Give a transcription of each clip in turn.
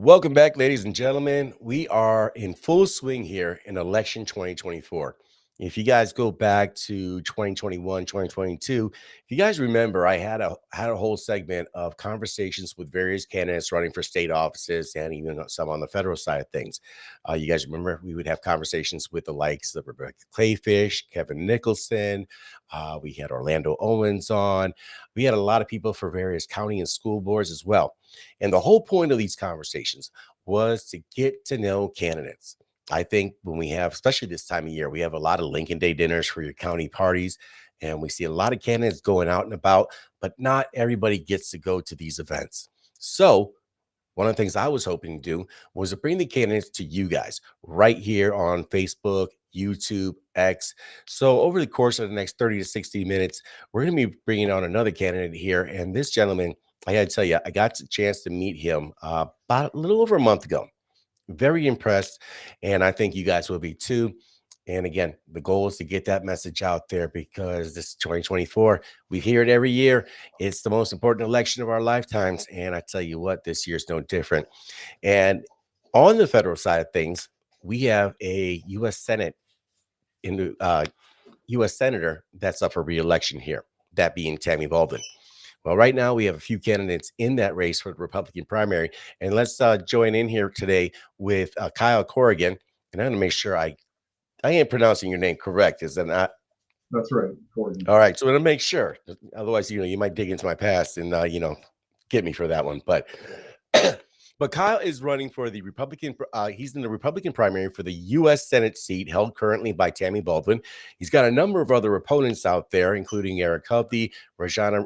Welcome back, ladies and gentlemen. We are in full swing here in election 2024. If you guys go back to 2021, 2022, if you guys remember, I had a whole segment of conversations with various candidates running for state offices and even some on the federal side of things. You guys remember we would have conversations with the likes of Rebecca Clayfish, Kevin Nicholson. We had Orlando Owens on. We had a lot of people for various county and school boards as well. And the whole point of these conversations was to get to know candidates. I think when we have, especially this time of year, we have a lot of Lincoln Day dinners for your county parties, and we see a lot of candidates going out and about, but not everybody gets to go to these events. So, one of the things I was hoping to do was to bring the candidates to you guys right here on Facebook, YouTube, X. So, over the course of the next 30 to 60 minutes, we're going to be bringing on another candidate here. And this gentleman, I got to tell you, I got a chance to meet him about a little over a month ago. Very impressed. And I think you guys will be too. And again, the goal is to get that message out there because this is 2024. We hear it every year. It's the most important election of our lifetimes. And I tell you what, this year's no different. And on the federal side of things, we have a U.S. Senate in the U.S. Senator that's up for re-election here, that being Tammy Baldwin. Well, right now we have a few candidates in that race for the Republican primary, and let's join in here today with Kyle Corrigan. And I'm going to make sure I am pronouncing your name correct. Is that not? That's right, Corrigan. All right, so I'm going to make sure. Otherwise, you might dig into my past and get me for that one. But but Kyle is running for the Republican. He's in the Republican primary for the U.S. Senate seat held currently by Tammy Baldwin. He's got a number of other opponents out there, including Eric Huffey, Rajana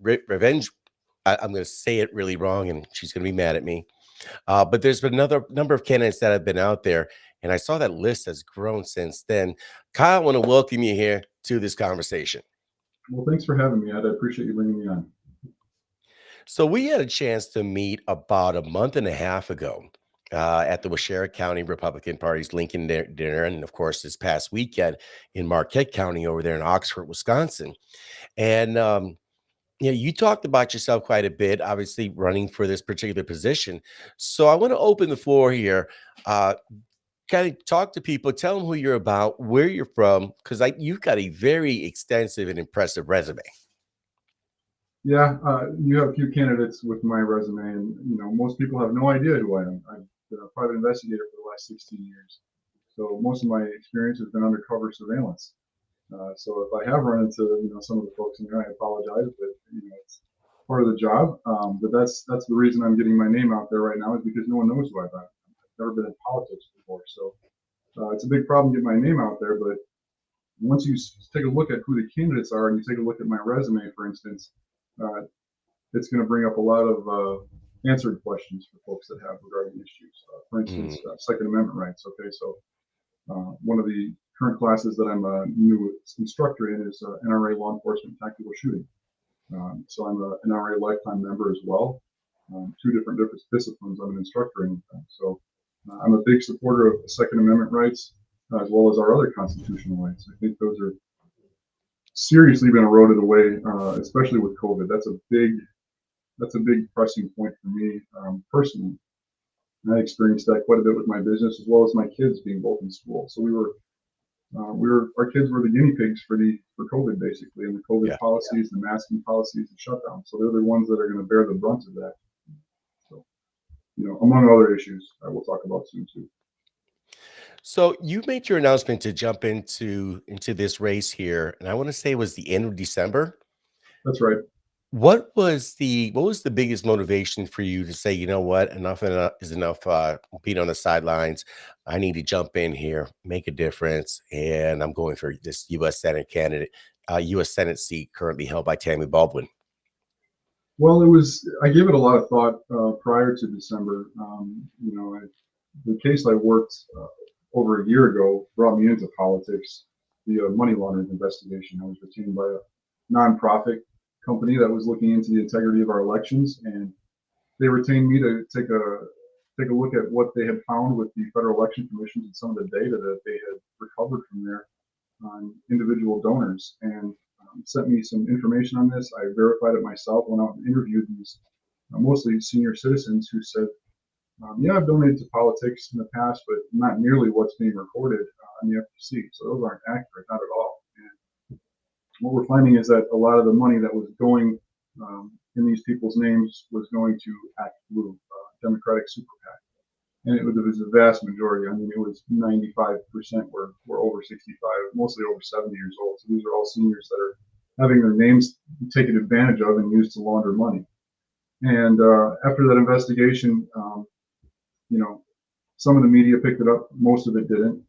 Revenge. I'm going to say it really wrong, and she's going to be mad at me. But there's been another number of candidates that have been out there, and I saw that list has grown since then. Kyle, I want to welcome you here to this conversation. Well, thanks for having me, Ed. I appreciate you bringing me on. So we had a chance to meet about a month and a half ago at the Waushara County Republican Party's Lincoln dinner, and of course, this past weekend in Marquette County over there in Oxford, Wisconsin. And you talked about yourself quite a bit, obviously running for this particular position. So I want to open the floor here. Kind of talk to people, tell them who you're about, where you're from, because you've got a very extensive and impressive resume. Yeah, you have a few candidates with my resume, and most people have no idea who I am. I've been a private investigator for the last 16 years, so most of my experience has been undercover surveillance. So if I have run into some of the folks in there, I apologize, but it's part of the job. But that's the reason I'm getting my name out there right now is because no one knows who I've been. I've never been in politics before, so it's a big problem getting my name out there. But once you take a look at who the candidates are and you take a look at my resume, for instance, uh, it's going to bring up a lot of answered questions for folks that have regarding issues. For instance, Second Amendment rights. Okay, so one of the current classes that I'm a new instructor in is NRA Law Enforcement Tactical Shooting. So I'm an NRA lifetime member as well. Two different disciplines I'm an instructor in. So I'm a big supporter of the Second Amendment rights as well as our other constitutional rights. I think those are seriously been eroded away, especially with COVID. That's a big pressing point for me personally. And I experienced that quite a bit with my business as well as my kids being both in school. So our kids were the guinea pigs for COVID basically, and the COVID policies, the masking policies, and shutdown. So they're the ones that are going to bear the brunt of that. So, among other issues, I will talk about soon too. So you made your announcement to jump into this race here, and I want to say it was the end of December. That's right. What was the biggest motivation for you to say, you know what, enough is enough being on the sidelines. I need to jump in here, make a difference, and I'm going for this U.S. Senate U.S. Senate seat currently held by Tammy Baldwin. Well, I gave it a lot of thought prior to December. The case I worked over a year ago brought me into politics via money laundering investigation. I was retained by a nonprofit company that was looking into the integrity of our elections, and they retained me to take a look at what they had found with the Federal Election Commission and some of the data that they had recovered from there on individual donors, and sent me some information on this. I verified it myself, went out and interviewed these mostly senior citizens who said Yeah, I've donated to politics in the past, but not nearly what's being recorded on the FTC. So those aren't accurate, not at all. And what we're finding is that a lot of the money that was going in these people's names was going to Act Blue, Democratic Super PAC. And it was a vast majority. I mean, it was 95% were over 65, mostly over 70 years old. So these are all seniors that are having their names taken advantage of and used to launder money. And after that investigation, you know, some of the media picked it up, most of it didn't.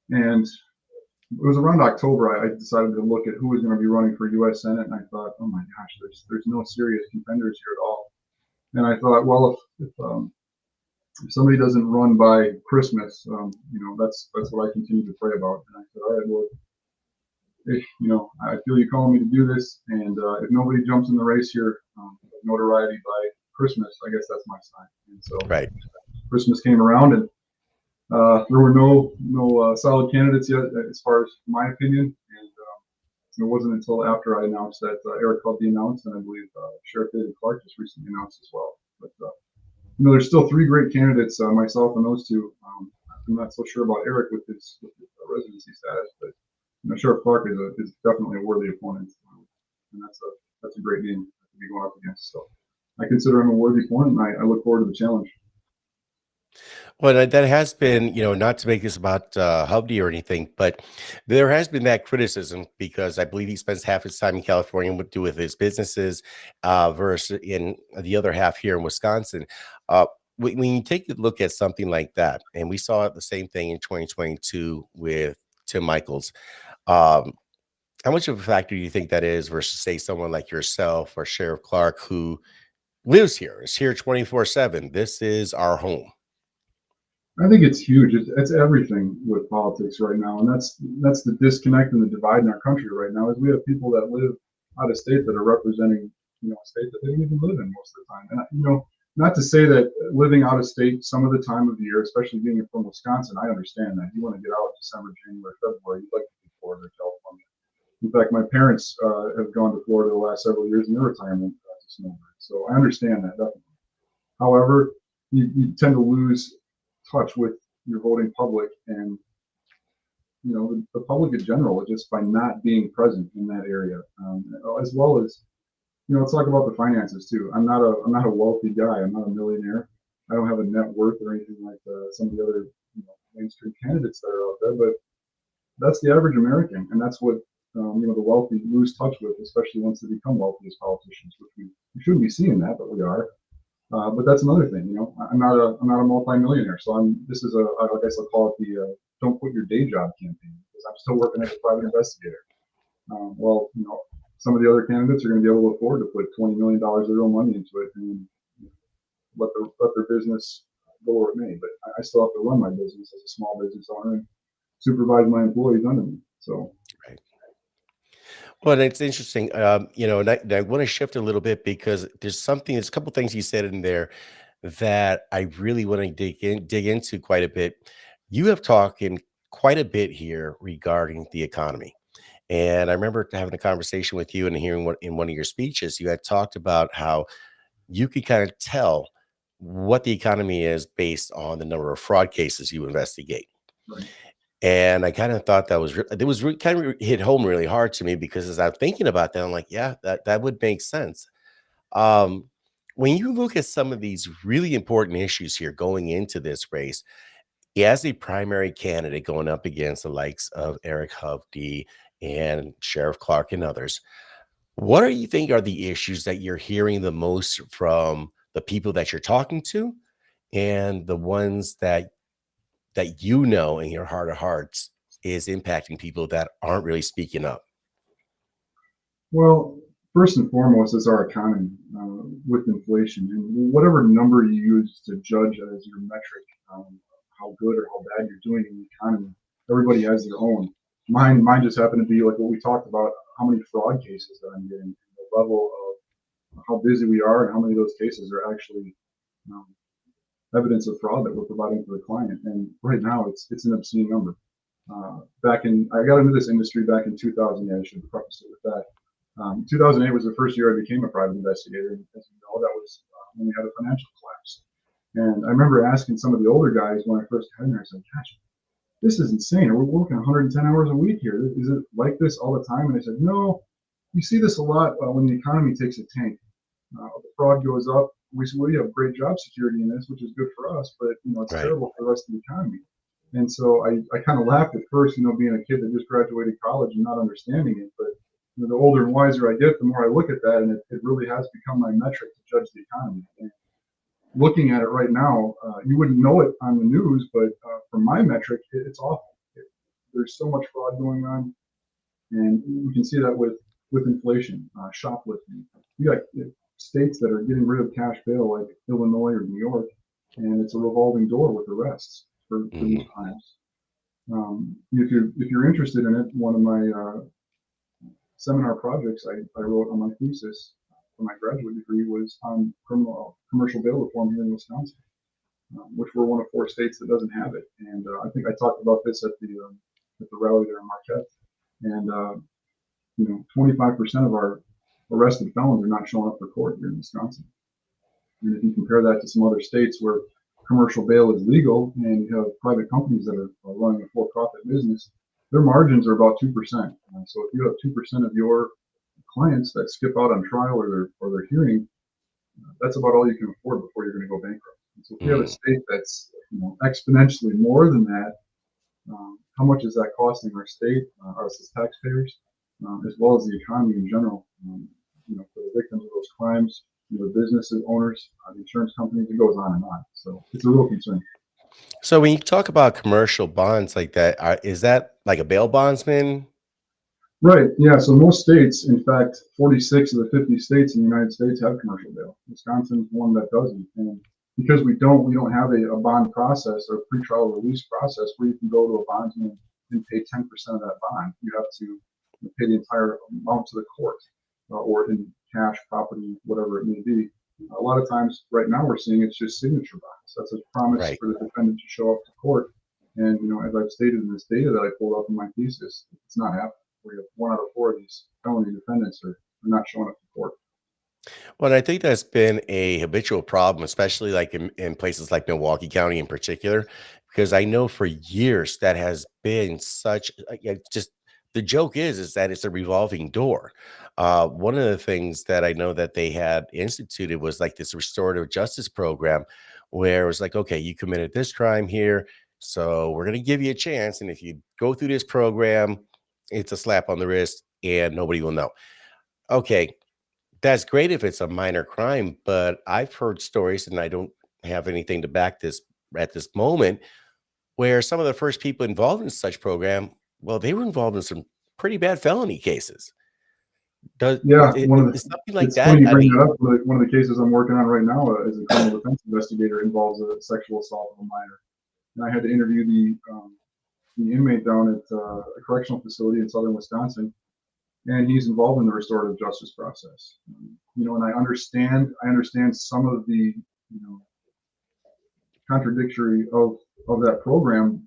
And it was around October I decided to look at who was going to be running for U.S. Senate, and I thought, oh my gosh, there's no serious contenders here at all. And I thought, well, if somebody doesn't run by Christmas, that's what I continue to pray about. And I said, all right, well, if, I feel you calling me to do this, and if nobody jumps in the race here, notoriety by Christmas, I guess that's my sign. And so Right. Christmas came around, and there were no solid candidates yet, as far as my opinion. And it wasn't until after I announced that Eric Hovde announced, and I believe Sheriff David Clark just recently announced as well. But there's still three great candidates, myself and those two. I'm not so sure about Eric with his residency status, but Sheriff Clark is definitely a worthy opponent, and that's a great game to be going up against. So I consider him a worthy opponent, and I look forward to the challenge. Well, that has been, not to make this about Hovde or anything, but there has been that criticism because I believe he spends half his time in California with his businesses versus in the other half here in Wisconsin. When you take a look at something like that, and we saw the same thing in 2022 with Tim Michaels, um, how much of a factor do you think that is versus, say, someone like yourself or Sheriff Clark who lives here, is here 24/7? This is our home. I think it's huge. It's everything with politics right now, and that's the disconnect and the divide in our country right now. Is we have people that live out of state that are representing a state that they don't even live in most of the time. And not to say that living out of state some of the time of the year, especially being from Wisconsin, I understand that you want to get out December, January, February. You'd like to be Florida or California. In fact, my parents have gone to Florida the last several years in their retirement to snowbird. So I understand that definitely. However, you tend to lose touch with your voting public, and the public in general, just by not being present in that area, as well as let's talk about the finances too. I'm not a wealthy guy. I'm not a millionaire. I don't have a net worth or anything like some of the other mainstream candidates that are out there, but that's the average American, and that's what the wealthy lose touch with, especially once they become wealthy as politicians, which we shouldn't be seeing that, but we are. But that's another thing, I'm not a multi-millionaire, so this is I guess I'll call it the don't quit your day job campaign, because I'm still working as a private investigator. Well, some of the other candidates are going to be able to afford to put $20 million of their own money into it and let their business go where it may. But I still have to run my business as a small business owner and supervise my employees under me. So. Right. Well, it's interesting, and I want to shift a little bit because there's a couple things you said in there that I really want to dig into quite a bit. You have talked in quite a bit here regarding the economy. And I remember having a conversation with you and hearing what in one of your speeches, you had talked about how you could kind of tell what the economy is based on the number of fraud cases you investigate. Right. And I kind of thought that was kind of hit home really hard to me because as I'm thinking about that, I'm like, yeah, that would make sense. Um, when you look at some of these really important issues here going into this race, as a primary candidate going up against the likes of Eric Hovde and Sheriff Clark and others, what do you think are the issues that you're hearing the most from the people that you're talking to and the ones that in your heart of hearts is impacting people that aren't really speaking up? Well, first and foremost is our economy with inflation, and whatever number you use to judge as your metric, how good or how bad you're doing in the economy. Everybody has their own. Mine just happened to be like what we talked about: how many fraud cases that I'm getting, the level of how busy we are, and how many of those cases are actually um, evidence of fraud that we're providing to the client. And right now, it's an obscene number. I got into this industry back in 2000. Yeah, I should preface it with that. 2008 was the first year I became a private investigator. And as you know, that was when we had a financial collapse. And I remember asking some of the older guys when I first got in there, I said, gosh, this is insane. We're working 110 hours a week here. Is it like this all the time? And they said, no, you see this a lot when the economy takes a tank. The fraud goes up. We said, well, you have great job security in this, which is good for us, but it's Right. terrible for the rest of the economy. And so I kind of laughed at first, being a kid that just graduated college and not understanding it. But the older and wiser I get, the more I look at that, and it really has become my metric to judge the economy. And looking at it right now, you wouldn't know it on the news, but from my metric, it's awful. There's so much fraud going on, and you can see that with inflation, shoplifting. You got states that are getting rid of cash bail, like Illinois or New York, and it's a revolving door with arrests for these crimes. If you're interested in it, one of my seminar projects I wrote on my thesis for my graduate degree was on commercial bail reform here in Wisconsin, which we're one of 4 states that doesn't have it. And I think I talked about this at the rally there in Marquette. And 25% of our arrested felons are not showing up for court here in Wisconsin. And if you compare that to some other states where commercial bail is legal and you have private companies that are running a for-profit business, their margins are about 2%. So if you have 2% of your clients that skip out on trial or their hearing, that's about all you can afford before you're going to go bankrupt. And so if you have a state that's exponentially more than that, how much is that costing our state, us as taxpayers, as well as the economy in general? For the victims of those crimes, the businesses, owners, the insurance companies, it goes on and on. So it's a real concern. So when you talk about commercial bonds like that, is that like a bail bondsman? Right. Yeah. So most states, in fact, 46 of the 50 states in the United States have commercial bail. Wisconsin's one that doesn't. And because we don't have a bond process or pretrial release process where you can go to a bondsman and pay 10% of that bond. You have to pay the entire amount to the court or in cash, property, whatever it may be. A lot of times right now we're seeing it's just signature bonds. That's a promise Right. for the defendant to show up to court. And, as I've stated in this data that I pulled up in my thesis, it's not happening. We have 1 out of 4 of these felony defendants are not showing up to court. Well, and I think that's been a habitual problem, especially like in places like Milwaukee County in particular, because I know for years that has been such yeah, just the joke is that it's a revolving door. One of the things that I know that they had instituted was like this restorative justice program where it was like, okay, you committed this crime here, so we're going to give you a chance. And if you go through this program, it's a slap on the wrist and nobody will know. Okay, that's great if it's a minor crime, but I've heard stories, and I don't have anything to back this at this moment, where some of the first people involved in such program, well, they were involved in some pretty bad felony cases. Does Yeah, is something like it's funny that? you I bring mean, that up. One of the cases I'm working on right now as a criminal defense investigator involves a sexual assault of a minor. And I had to interview the inmate down at a correctional facility in southern Wisconsin, and he's involved in the restorative justice process. And I understand some of the contradictory of that program,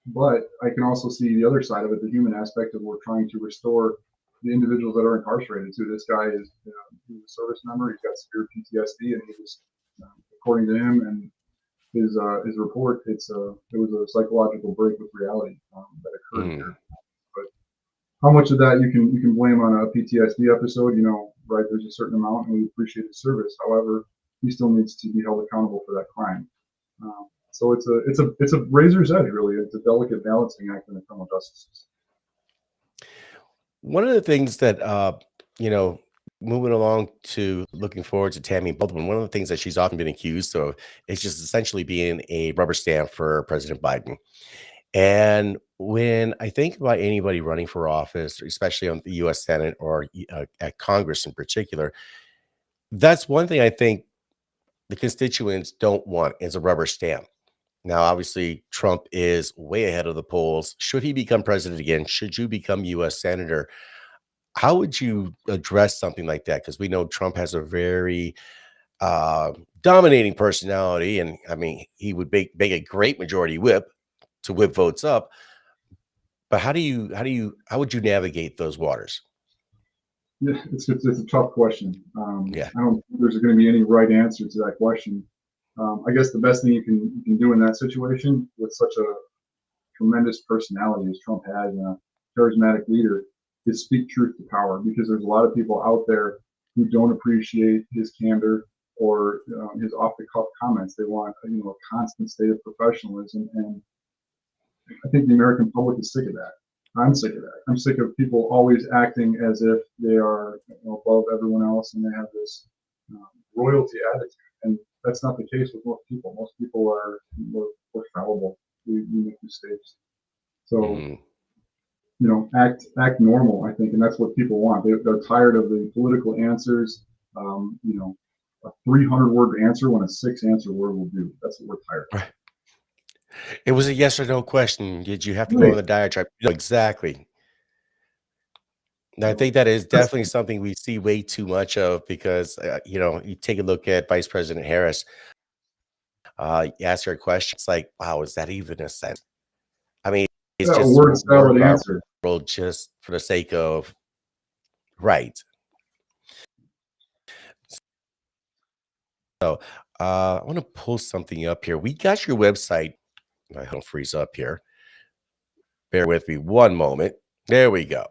but I can also see the other side of it, the human aspect of we're trying to restore the individuals that are incarcerated too. This guy is he's a service member. He's got severe PTSD, and he was, according to him and his report, it was a psychological break with reality that occurred mm, here. But how much of that you can blame on a PTSD episode? Right? There's a certain amount, and we appreciate his service. However, he still needs to be held accountable for that crime. So it's a razor's edge, really. It's a delicate balancing act in the criminal justice system. one of the things that you know, moving along to looking forward to Tammy Baldwin, one of the things that she's often been accused of is just essentially being a rubber stamp for President Biden. And when I think about anybody running for office, especially on the U.S. Senate or at Congress in particular, that's one thing I think the constituents don't want is a rubber stamp. Now, obviously, Trump is way ahead of the polls. Should he become president again? Should you become U.S. Senator? How would you address something like that? Because we know Trump has a very dominating personality, and I mean, he would make a great majority whip to whip votes up. But how would you navigate those waters? Yeah, it's a tough question. Yeah. I don't think there's going to be any right answer to that question. I guess the best thing you can do in that situation with such a tremendous personality as Trump has and a charismatic leader is speak truth to power, because there's a lot of people out there who don't appreciate his candor or his off-the-cuff comments. They want a constant state of professionalism, and I think the American public is sick of that. I'm sick of that. I'm sick of people always acting as if they are above everyone else and they have this royalty attitude. And that's not the case with most people. Most people are we're fallible. We make mistakes. So act normal, I think, and that's what people want. They're tired of the political answers. A 300-word answer when a 6-answer word will do. That's what we're tired of. Right. It was a yes or no question. Did you have to go Right. on the diatribe? Exactly. And I think that is definitely something we see way too much of because, you take a look at Vice President Harris. You ask her a question, it's like, wow, is that even a sense? I mean, it's A just word salad answer. just for the sake of right. So I want to pull something up here. We got your website. I don't freeze up here. Bear with me one moment. There we go.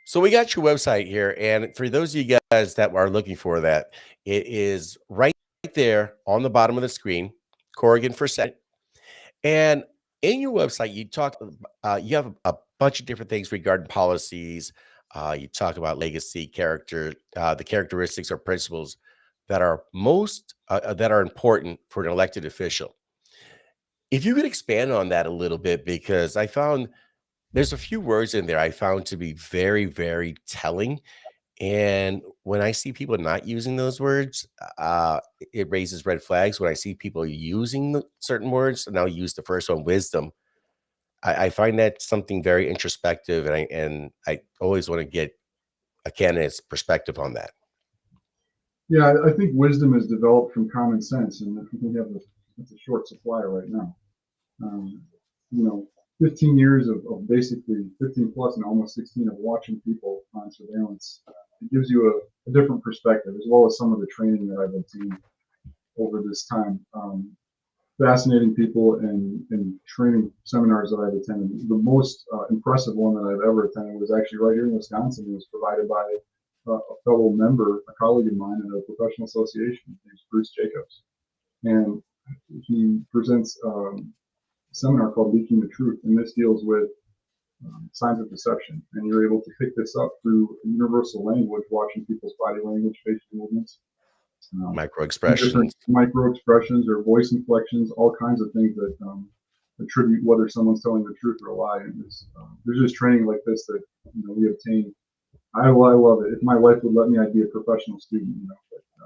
So we got your website here, and for those of you guys that are looking for that, it is right there on the bottom of the screen, Corrigan for Senate. And in your website, you have a bunch of different things regarding policies. You talk about legacy, character, the characteristics or principles that are that are important for an elected official. If you could expand on that a little bit, because I found there's a few words in there I found to be very, very telling. And when I see people not using those words, it raises red flags. When I see people using certain words, and I'll use the first one, wisdom, I find that something very introspective, and I always want to get a candidate's perspective on that. Yeah, I think wisdom is developed from common sense, and I think we have it's a short supply right now. 15 years of basically 15 plus and almost 16 of watching people on surveillance, it gives you a different perspective, as well as some of the training that I've obtained over this time. Fascinating people and training seminars that I've attended. The most impressive one that I've ever attended was actually right here in Wisconsin. It was provided by a fellow member, a colleague of mine at a professional association. His name's Bruce Jacobs. And he presents a seminar called Leaking the Truth. And this deals with signs of deception. And you're able to pick this up through universal language, watching people's body language, facial movements. Micro expressions. Micro expressions or voice inflections, all kinds of things that attribute whether someone's telling the truth or a lie. And there's just training like this that we obtain. I love it. If my wife would let me, I'd be a professional student.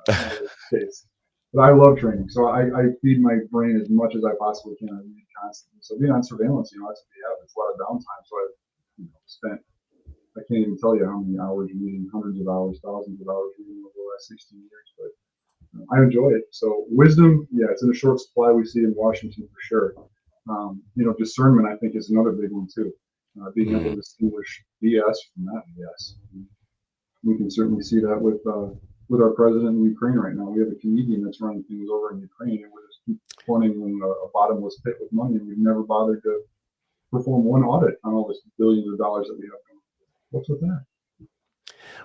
But not the case. But I love training, so I feed my brain as much as I possibly can. I read constantly. So being on surveillance, that's what we have. It's a lot of downtime. So I've spent. I can't even tell you how many hours reading, hundreds of hours, thousands of hours reading over the last 16 years. But I enjoy it. So wisdom, yeah, it's in a short supply. We see in Washington for sure. Discernment, I think, is another big one too. Being able to distinguish BS from not BS. We can certainly see that with our president in Ukraine right now. We have a comedian that's running things over in Ukraine, and we're just keep funding a bottomless pit with money, and we've never bothered to perform one audit on all this billions of dollars that we have. What's with that?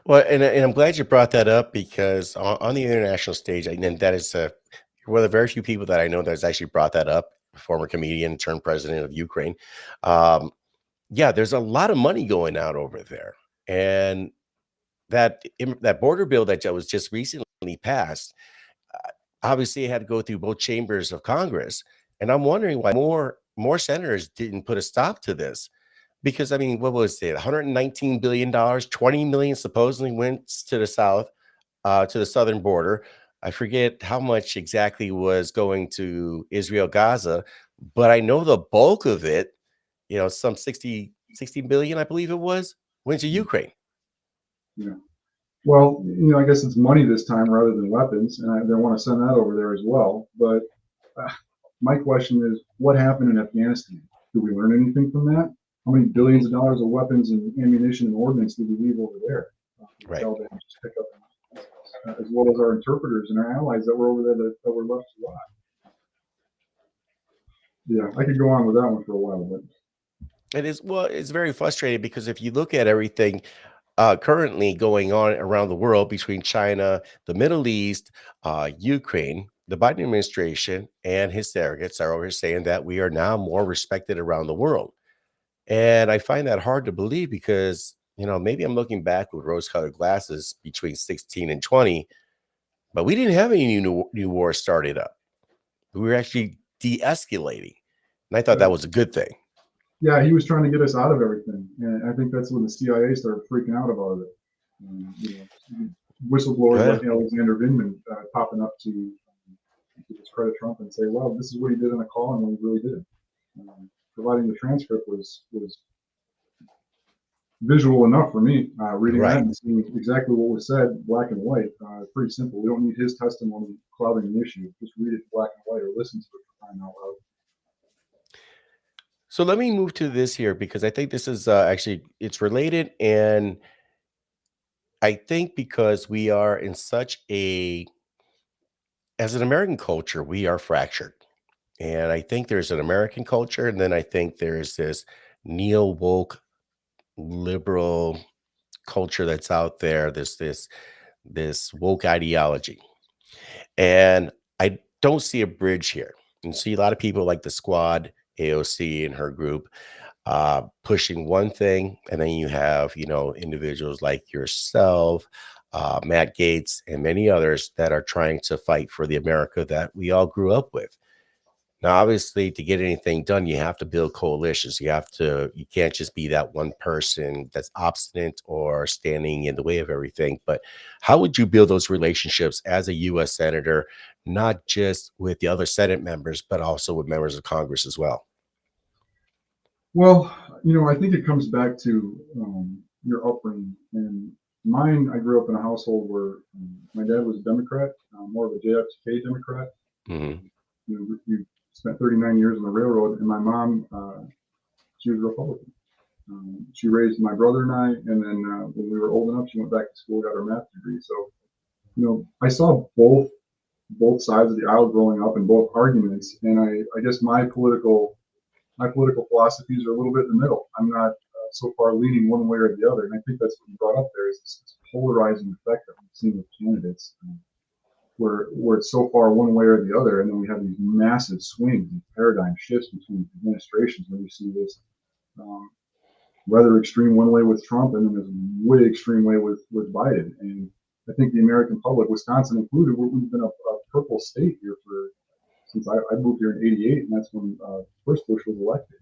Well, and I'm glad you brought that up because on the international stage, and that is one of the very few people that I know that has actually brought that up, former comedian turned president of Ukraine. Yeah, there's a lot of money going out over there. And that border bill that was just recently passed, obviously it had to go through both chambers of Congress. And I'm wondering why more senators didn't put a stop to this. Because I mean, what was it? $119 billion, 20 million supposedly went to the south, to the southern border. I forget how much exactly was going to Israel, Gaza, but I know the bulk of it, some 60 billion, I believe it was, went to Ukraine. Yeah. Well, I guess it's money this time rather than weapons, and they want to send that over there as well. But my question is, what happened in Afghanistan? Did we learn anything from that? How many billions of dollars of weapons and ammunition and ordnance did we leave over there? Right. Just pick up as well as our interpreters and our allies that were over there that were left to rot. Yeah, I could go on with that one for a while, but It is, well, it's very frustrating because if you look at everything currently going on around the world between China, the Middle East, Ukraine, the Biden administration, and his surrogates are over here saying that we are now more respected around the world. And I find that hard to believe because, maybe I'm looking back with rose colored glasses between 16 and 20, but we didn't have any new wars started up. We were actually de escalating. And I thought that right. was a good thing. Yeah, he was trying to get us out of everything, and I think that's when the CIA started freaking out about it. Whistleblowers Yeah. like Alexander Vindman popping up to discredit Trump and say, "Well, this is what he did in a call, and what he really did." Providing the transcript was visual enough for me. Reading that Right. and seeing exactly what was said, black and white. Pretty simple. We don't need his testimony clouding the issue. Just read it black and white or listen to it for crying out loud. So let me move to this here because I think this is actually it's related, and I think because we are in such a as an American culture, we are fractured. And I think there's an American culture, and then I think there's this neo woke liberal culture that's out there. This woke ideology, and I don't see a bridge here. And see a lot of people like the Squad AOC and her group pushing one thing, and then you have individuals like yourself, Matt Gates, and many others that are trying to fight for the America that we all grew up with. Now, obviously, to get anything done, you have to build coalitions. You can't just be that one person that's obstinate or standing in the way of everything. But how would you build those relationships as a U.S. Senator, not just with the other Senate members, but also with members of Congress as well? Well, I think it comes back to your upbringing. And mine, I grew up in a household where my dad was a Democrat, more of a JFK Democrat. Hmm. You spent 39 years on the railroad, and my mom, she was a Republican. She raised my brother and I, and then when we were old enough, she went back to school, got her math degree. So, I saw both sides of the aisle growing up and both arguments, and I guess my political philosophies are a little bit in the middle. I'm not so far leaning one way or the other, and I think that's what you brought up there is this polarizing effect that we've seen with candidates, where it's so far one way or the other, and then we have these massive swings and paradigm shifts between administrations. When you see this um, rather extreme one way with Trump, and then this way extreme way with Biden, and I think the American public, Wisconsin included, we've been a purple state here since I moved here in '88, and that's when first Bush was elected.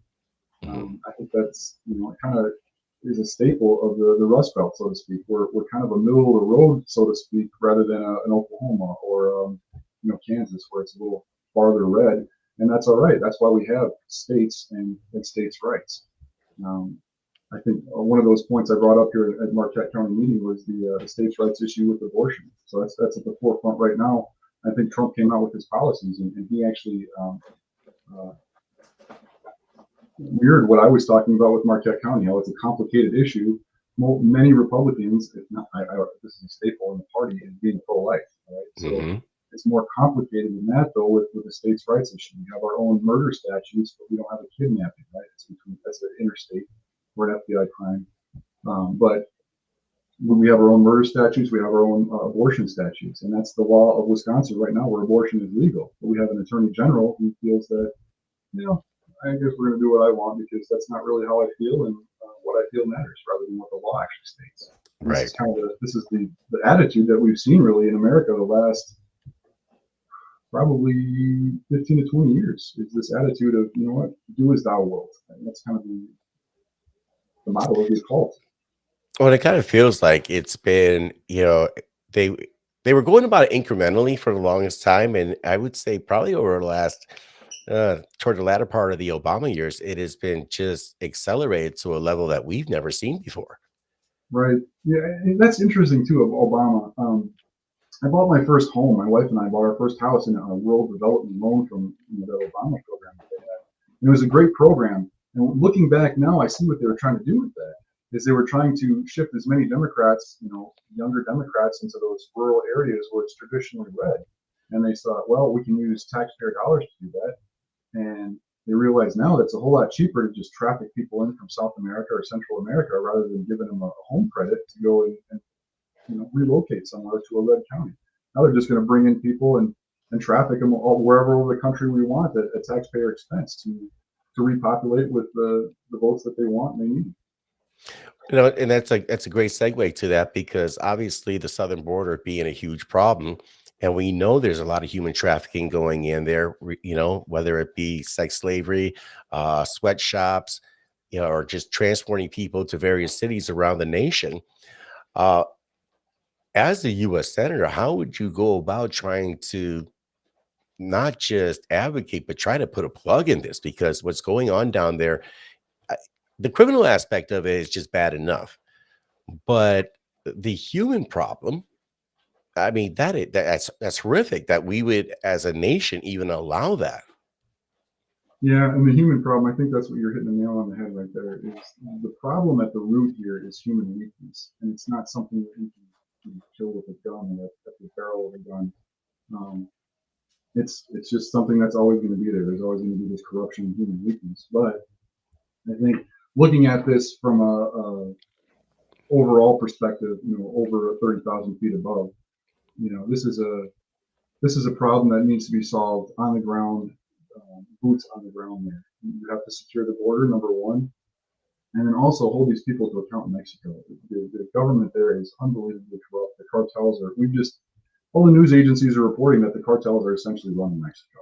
Hmm. I think that's it kind of is a staple of the Rust Belt, so to speak. We're kind of a middle of the road, so to speak, rather than an Oklahoma or Kansas, where it's a little farther red, and that's all right. That's why we have states and states' rights. Um, I think one of those points I brought up here at Marquette County meeting was the states' rights issue with abortion. So that's at the forefront right now. I think Trump came out with his policies, and he actually uh, mirrored what I was talking about with Marquette County, how it's a complicated issue. Many Republicans, if not, this is a staple in the party, is being pro-life. Right? So Hmm. it's more complicated than that, though, with the states' rights issue. We have our own murder statutes, but we don't have a kidnapping, right? That's an interstate or an FBI crime. But we have our own murder statutes, we have our own abortion statutes, and that's the law of Wisconsin right now, where abortion is legal. But we have an attorney general who feels that, I guess we're going to do what I want because that's not really how I feel, and what I feel matters rather than what the law actually states. And Right. this is the attitude that we've seen really in America the last probably 15 to 20 years. Is this attitude of what, do as thou wilt, and that's kind of the motto of the cult. Well, it kind of feels like it's been, they they were going about it incrementally for the longest time, and I would say probably over the last toward the latter part of the Obama years, it has been just accelerated to a level that we've never seen before. Right. Yeah, and that's interesting too of Obama. I bought my first home. My wife and I bought our first house in a rural development loan from that Obama program that they had. And it was a great program. And looking back now, I see what they were trying to do with that. is they were trying to shift as many Democrats, younger Democrats, into those rural areas where it's traditionally red. And they thought, well, we can use taxpayer dollars to do that. And they realize now that it's a whole lot cheaper to just traffic people in from South America or Central America rather than giving them a home credit to go and relocate somewhere to a red county. Now they're just going to bring in people and traffic them all wherever over the country we want at taxpayer expense to repopulate with the votes that they want and they need. And that's a great segue to that because obviously the southern border being a huge problem, and we know there's a lot of human trafficking going in there. Whether it be sex slavery, sweatshops, or just transporting people to various cities around the nation. Uh, as a U.S. senator, how would you go about trying to not just advocate, but try to put a plug in this? Because what's going on down there, I, the criminal aspect of it is just bad enough. But the human problem, I mean, that's horrific that we would, as a nation, even allow that. Yeah, and the human problem, I think that's what you're hitting the nail on the head right there, is the problem at the root here is human weakness. And it's not something that you can kill with a gun or at the barrel of a gun. Um, it's just something that's always going to be there. There's always going to be this corruption and human weakness. But I think looking at this from a overall perspective, over 30,000 feet above, this is a problem that needs to be solved on the ground, boots on the ground there. You have to secure the border, number one, and then also hold these people to account in Mexico. The government there is unbelievably corrupt. The cartels all the news agencies are reporting that the cartels are essentially running Mexico.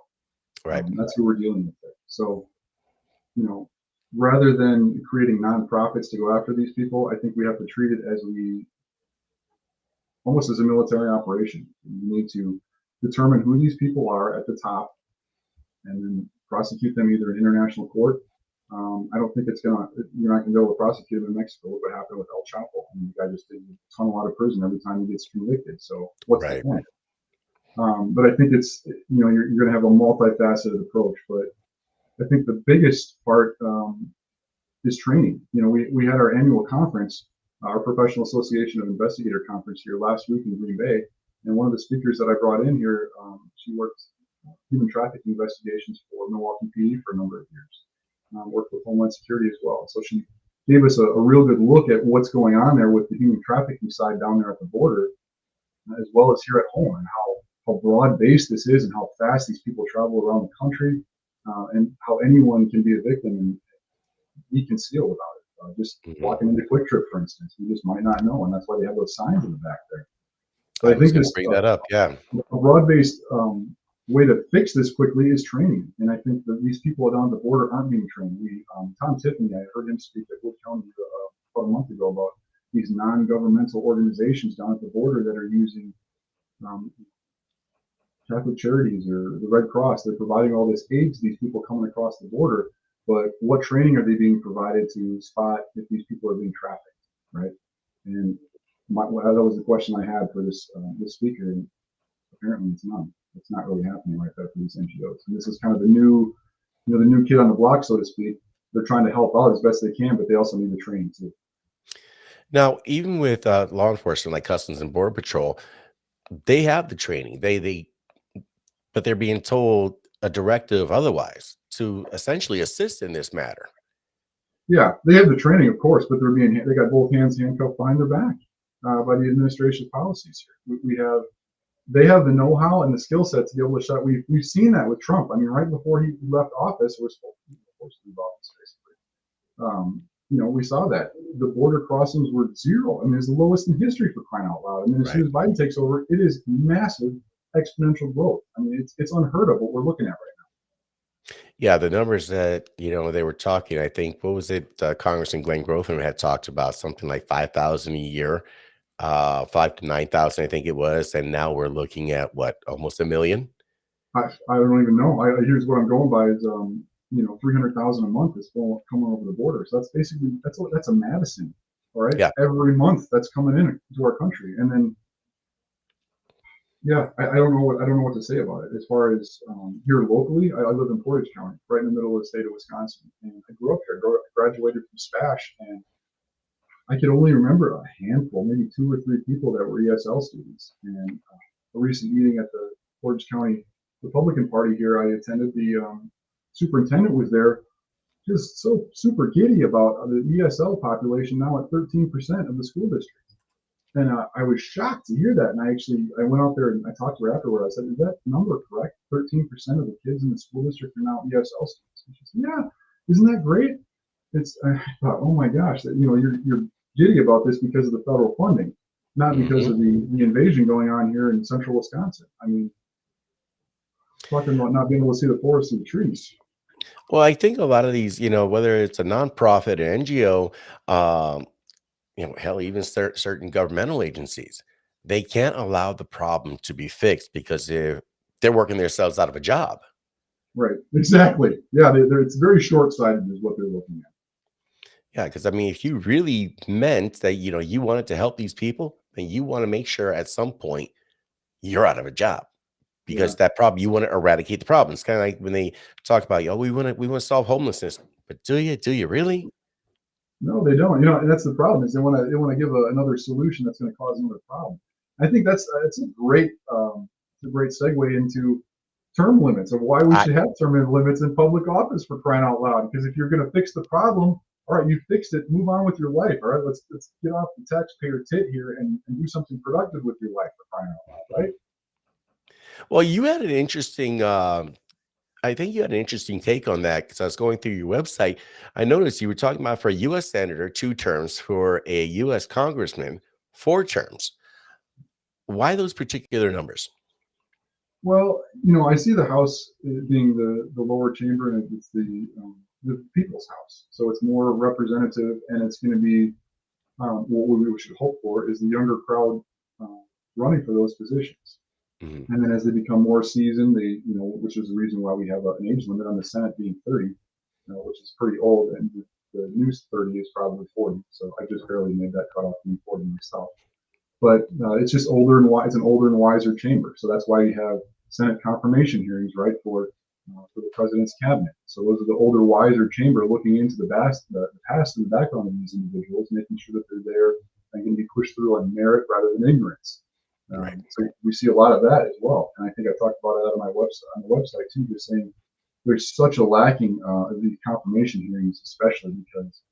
Right. That's who we're dealing with there. So, rather than creating nonprofits to go after these people, I think we have to treat it almost as a military operation. You need to determine who these people are at the top and then prosecute them either in international court. I don't think you're not going to be able to prosecute them in Mexico. Look what happened with El Chapo. I mean, the guy just did a ton of out of prison every time he gets convicted. So what's the point? But I think it's, you're going to have a multifaceted approach. But I think the biggest part is training. We had our annual conference, our Professional Association of Investigator conference here last week in Green Bay. And one of the speakers that I brought in here, she worked human trafficking investigations for Milwaukee PD for a number of years. Worked with Homeland Security as well. So she gave us a real good look at what's going on there with the human trafficking side down there at the border, as well as here at home, and how broad-based this is and how fast these people travel around the country, and how anyone can be a victim and be concealed about it. Just walking into Quick Trip, for instance, you just might not know, and that's why they have those signs in the back there. But I think this bring that up, yeah. A broad-based way to fix this quickly is training, and I think that these people down at the border aren't being trained. Tom Tiffany, I heard him speak at Wood County about a month ago about these non-governmental organizations down at the border that are using Catholic Charities or the Red Cross. They're providing all this aid to these people coming across the border, but what training are they being provided to spot if these people are being trafficked, right? And that was the question I had for this speaker, and apparently it's none. It's not really happening right there for these NGOs. And this is kind of the new kid on the block, so to speak. They're trying to help out as best they can, but they also need the training too. Now, even with law enforcement like Customs and Border Patrol, they have the training. But they're being told a directive otherwise to essentially assist in this matter. Yeah, they have the training, of course, but they got both hands handcuffed behind their back by the administration's policies here. They have the know-how and the skill set to be able to shut. We've seen that with Trump. I mean, right before he left office, we're supposed to leave office, basically. We saw that the border crossings were zero. I mean, it's the lowest in history, for crying out loud. And then as soon as Biden takes over, it is massive exponential growth. I mean, it's unheard of what we're looking at right now. Yeah, the numbers that they were talking, I think, what was it? Congressman Glenn Grotham had talked about something like 5,000 a year. 5 to 9,000, I think it was, and now we're looking at what, almost 1 million. I don't even know. Here's what I'm going by is 300,000 a month is coming over the border. So that's basically that's a Madison, all right. Yeah. Every month that's coming into our country, and then I don't know what to say about it as far as here locally. I live in Portage County, right in the middle of the state of Wisconsin, and I grew up here. Graduated from SPASH, and I could only remember a handful, maybe 2 or 3 people that were ESL students. And a recent meeting at the Portage County Republican Party here, I attended. The superintendent was there, just so super giddy about the ESL population now at 13% of the school district. And I was shocked to hear that. And I went out there and I talked to her afterward. I said, "Is that number correct? 13% of the kids in the school district are now ESL students." And she said, "Yeah, isn't that great?" I thought, oh my gosh, that you're giddy about this because of the federal funding, not because of the invasion going on here in central Wisconsin. I mean, talking about not being able to see the forest and the trees. Well, I think a lot of these, whether it's a nonprofit, an NGO, um, hell, even certain governmental agencies, they can't allow the problem to be fixed because they're working themselves out of a job. Right. Exactly. Yeah. It's very short-sighted is what they're looking at. Yeah, because I mean, if you really meant that, you wanted to help these people, then you want to make sure at some point you're out of a job Yeah. because that problem you want to eradicate the problem. It's kind of like when they talk about, oh, we want to solve homelessness, but do you? Do you really? No, they don't. And that's the problem is they want to give another solution that's going to cause another problem. I think it's a great segue into term limits of why we I should have term limits in public office for crying out loud. Because if you're going to fix the problem, all right, you fixed it. Move on with your life. All right, let's get off the taxpayer tit here and do something productive with your life for crying out loud, right? well, you had an interesting. I think you had an interesting take on that because I was going through your website. I noticed you were talking about for a U.S. senator 2 terms, for a U.S. congressman 4 terms. Why those particular numbers? Well, I see the House being the lower chamber, and it's the people's house, so it's more representative, and it's going to be what we should hope for is the younger crowd uh, running for those positions. Mhm. And then as they become more seasoned, which is the reason why we have an age limit on the Senate being 30, which is pretty old, and the new 30 is probably 40. So I just barely made that cutoff being 40 myself. But it's just older and wise. It's an older and wiser chamber. So that's why you have Senate confirmation hearings, right, for the president's cabinet. So those are the older, wiser chamber looking into the past and the background of these individuals, making sure that they're there and can be pushed through on merit rather than ignorance. Right. So we see a lot of that as well. And I think I talked about it on the website too, just saying there's such a lacking of these confirmation hearings, especially because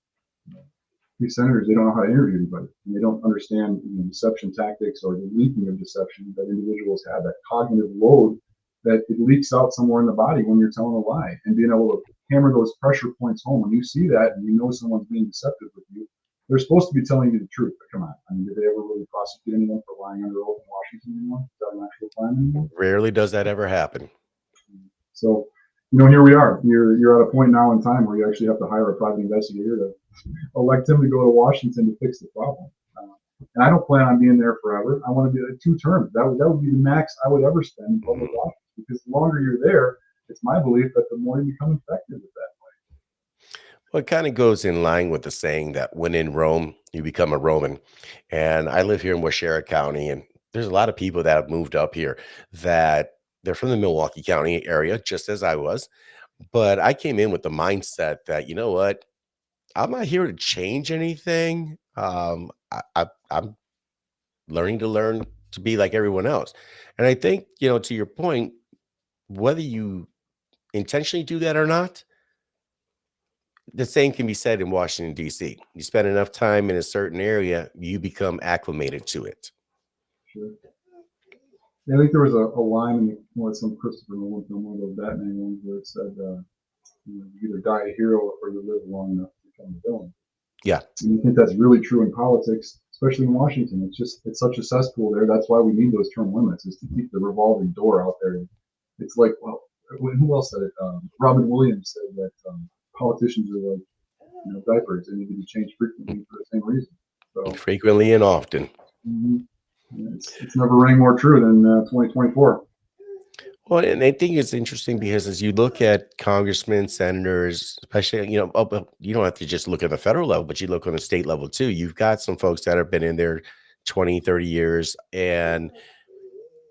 these senators, they don't know how to interview anybody, and they don't understand deception tactics or the leaking of deception that individuals have, that cognitive load that it leaks out somewhere in the body when you're telling a lie, and being able to hammer those pressure points home when you see that and you know someone's being deceptive with you. They're supposed to be telling you the truth, but come on. I mean, did they ever really prosecute anyone for lying under oath in Washington anymore? Is that an actual crime anymore? Rarely does that ever happen. So, here we are. You're at a point now in time where you actually have to hire a private investigator to elect him to go to Washington to fix the problem. And I don't plan on being there forever. I want to be 2 terms. That would be the max I would ever spend in public office, because the longer you're there, it's my belief that the more you become effective at that. Well, it kind of goes in line with the saying that when in Rome, you become a Roman. And I live here in Washera County, and there's a lot of people that have moved up here that they're from the Milwaukee County area, just as I was. But I came in with the mindset that, you know what, I'm not here to change anything. I'm learning to learn to be like everyone else. And I think, to your point, whether you intentionally do that or not, the same can be said in Washington, D.C. You spend enough time in a certain area, you become acclimated to it. Sure. Yeah, I think there was a line in some Christopher Nolan film, one of those Batman ones, where it said, you either die a hero or you live long enough to become a villain. Yeah. And I think that's really true in politics, especially in Washington. It's such a cesspool there. That's why we need those term limits, is to keep the revolving door out there. It's like, well, who else said it? Robin Williams said that politicians are like diapers. They need to be changed frequently for the same reason. So Frequently and often. mhm. It's never rang more true than 2024. Well, and I think it's interesting because as you look at congressmen, senators, especially, but you don't have to just look at the federal level, but you look on the state level too. You've got some folks that have been in there 20, 30 years. And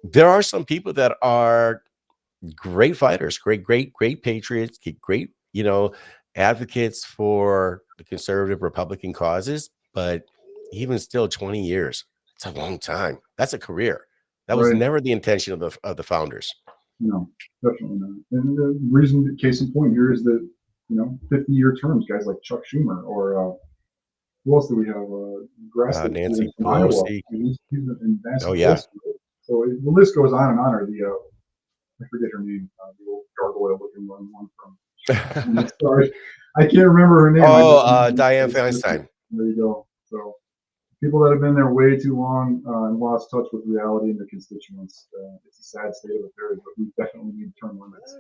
there are some people that are great fighters, great patriots, great, advocates for the conservative Republican causes. But even still 20 years. It's a long time. That's a career. That was Right. never the intention of the founders. No, definitely not. And the reason, case in point here, is that 50-year terms, guys like Chuck Schumer or who else do we have? Grassley Nancy from Iowa. Pelosi. He's an Oh, Nancy yeah. Pelosi. So the list goes on and on. Or the I forget her name, the old gargoyle-looking one from the stars. I can't remember her name. I Oh, just Dianne Feinstein. there you go. So people that have been there way too long and lost touch with reality and their constituents. It's a sad state of affairs, but we definitely need term limits.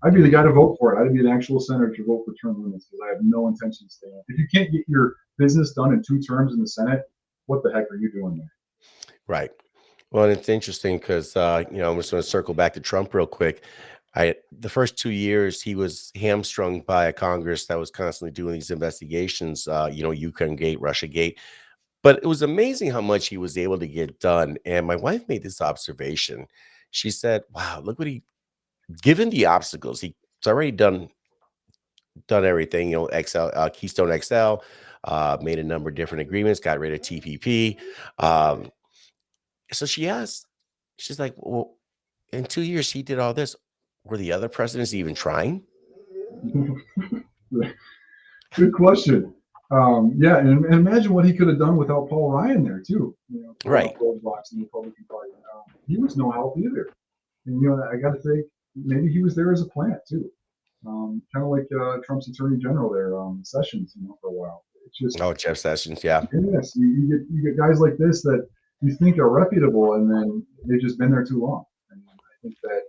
I'd be the guy to vote for it. I'd be an actual senator to vote for term limits because I have no intention of staying. If you can't get your business done in 2 terms in the Senate, what the heck are you doing there? Right. Well, and it's interesting because I'm just going to circle back to Trump real quick. The first 2 years he was hamstrung by a Congress that was constantly doing these investigations, Ukraine Gate, Russia Gate. But it was amazing how much he was able to get done. And my wife made this observation. She said, "Wow, look what given the obstacles, he's already done everything. XL, Keystone XL, made a number of different agreements, got rid of TPP." Um, so she asked, she's like, "Well, in 2 years he did all this. Were the other presidents even trying?" Good question. Yeah, and imagine what he could have done without Paul Ryan there too. Putting Right. up roadblocks in the Republican Party. He was no help either. And I got to think maybe he was there as a plant too. Kind of like Trump's attorney general there, Sessions, for a while. It's just Oh, Jeff Sessions. Yeah. yes, you get guys like this that you think are reputable, and then they've just been there too long. And I think that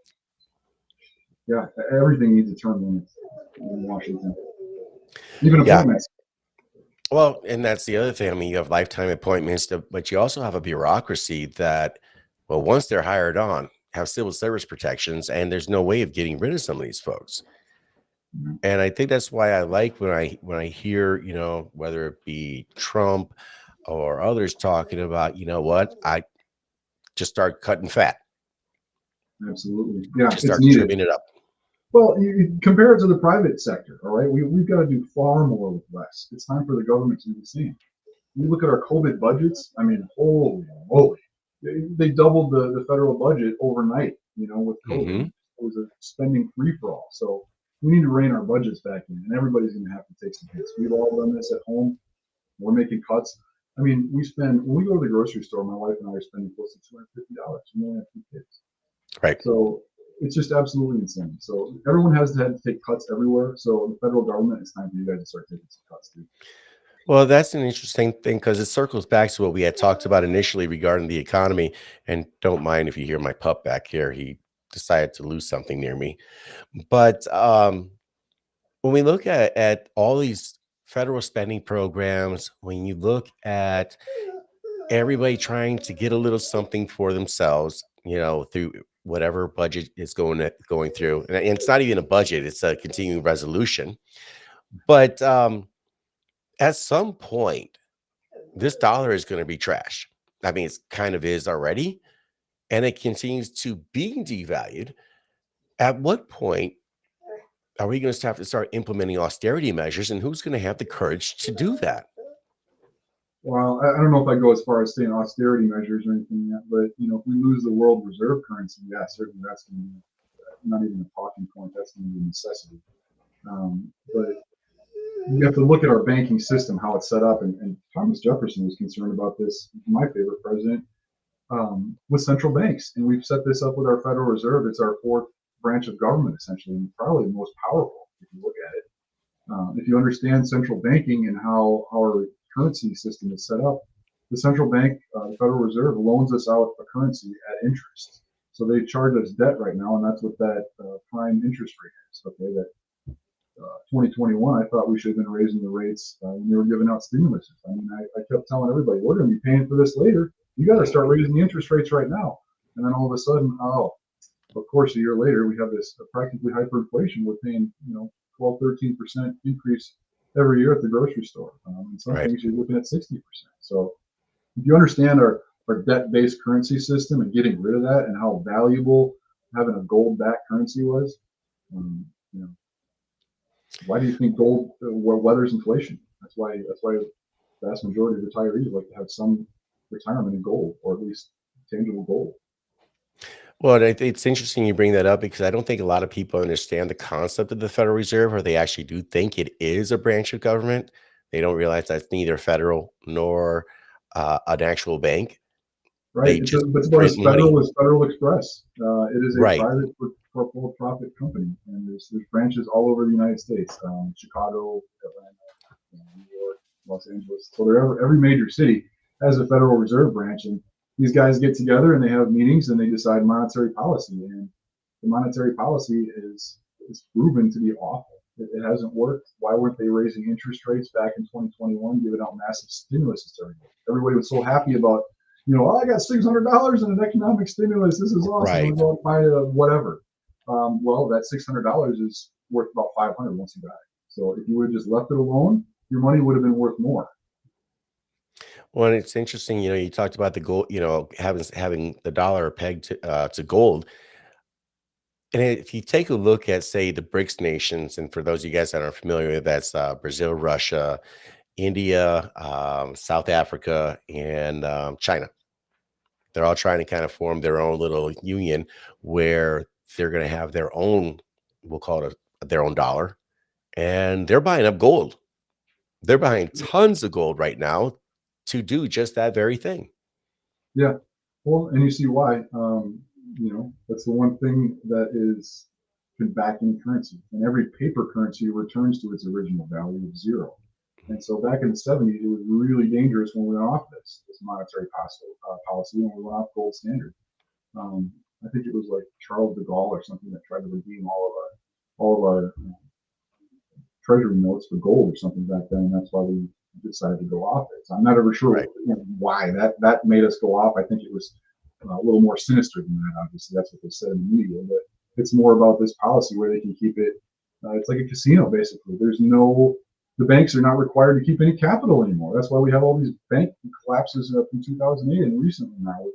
yeah, everything needs a term limit in Washington, even Yeah. appointments. Well, and that's the other thing. I mean, you have lifetime appointments, but you also have a bureaucracy that, well, once they're hired on, have civil service protections, and there's no way of getting rid of some of these folks. And I think that's why I like when I hear, whether it be Trump or others talking about, what, I just start cutting fat, Absolutely, yeah, just it's start needed. trimming it up. Well, you compare it to the private sector. All right, we've got to do far more with less. It's time for the government to do the same. You look at our COVID budgets. I mean, holy moly, they doubled the federal budget overnight. With COVID, Hmm. it was a spending free for all. So we need to rein our budgets back in, and everybody's going to have to take some hits. We've all done this at home. We're making cuts. I mean, when we go to the grocery store, my wife and I are spending close to $250. We only have 2 kids, Right. so it's just absolutely insane. So everyone has had to take cuts everywhere. So the federal government, it's time for you guys to start taking some cuts too. Well, that's an interesting thing because it circles back to what we had talked about initially regarding the economy. And don't mind if you hear my pup back here. He decided to lose something near me. But when we look at all these federal spending programs, when you look at everybody trying to get a little something for themselves, through whatever budget is going through, and it's not even a budget; it's a continuing resolution. But at some point, this dollar is going to be trash. I mean, it's kind of is already, and it continues to be devalued. At what point are we going to have to start implementing austerity measures, and who's going to have the courage to do that? Well, I don't know if I go as far as saying austerity measures or anything yet, but if we lose the world reserve currency, yeah, certainly that's going to be not even a talking point. That's going to be a necessity. But you have to look at our banking system, how it's set up, and Thomas Jefferson was concerned about this. My favorite president, with central banks, and we've set this up with our Federal Reserve. It's our fourth branch of government, essentially, and probably the most powerful if you look at it. If you understand central banking and how our currency system is set up, the central bank, the Federal Reserve, loans us out a currency at interest. So they charge us debt right now, and that's what that prime interest rate is. Okay, that 2021, I thought we should have been raising the rates when they were giving out stimulus. I mean, I kept telling everybody, we're going to be paying for this later. You got to start raising the interest rates right now. And then all of a sudden, of course, a year later, we have this practically hyperinflation. We're paying, 12, 13% increase every year at the grocery store. And some Right. things you're looking at 60%. So if you understand our debt-based currency system and getting rid of that and how valuable having a gold-backed currency was, you know, why do you think gold weathers inflation? That's why vast majority of retirees like to have some retirement in gold, or at least tangible gold. Well, and it's interesting you bring that up because I don't think a lot of people understand the concept of the Federal Reserve, or they actually do think it is a branch of government. They don't realize that's neither federal nor an actual bank. Right. They just It's about print as federal money. as Federal Express. It is a Right. private for-profit company, and there's branches all over the United States, Chicago, Atlanta, New York, Los Angeles. So every major city has a Federal Reserve branch, and these guys get together and they have meetings and they decide monetary policy. And the monetary policy is proven to be awful. It hasn't worked. Why weren't they raising interest rates back in 2021, giving out massive stimulus to everybody? Everybody was so happy about, oh, I got $600 in an economic stimulus. This is awesome. I'm Right. going to buy whatever. Well, that $600 is worth about 500 once you buy it. So if you would have just left it alone, your money would have been worth more. Well, and it's interesting, you talked about the gold, having the dollar pegged to gold. And if you take a look at, say, the BRICS nations, and for those of you guys that aren't familiar with, that's Brazil, Russia, India, South Africa, and China. They're all trying to kind of form their own little union where they're going to have their own, we'll call it their own dollar, and they're buying up gold. They're buying tons of gold right now to do just that very thing. Yeah. Well, and you see why. That's the one thing that is been backing currency, and every paper currency returns to its original value of zero. And so back in the 70s, it was really dangerous when we went off this monetary policy, when we went off gold standard. I think it was like Charles de Gaulle or something that tried to redeem all of our treasury notes for gold or something back then, and that's why we decided to go off it. So I'm not ever sure Right. why that made us go off. I think it was a little more sinister than that. Obviously, that's what they said in the media, but it's more about this policy where they can keep it. It's like a casino, basically. The banks are not required to keep any capital anymore. That's why we have all these bank collapses up in 2008 and recently now with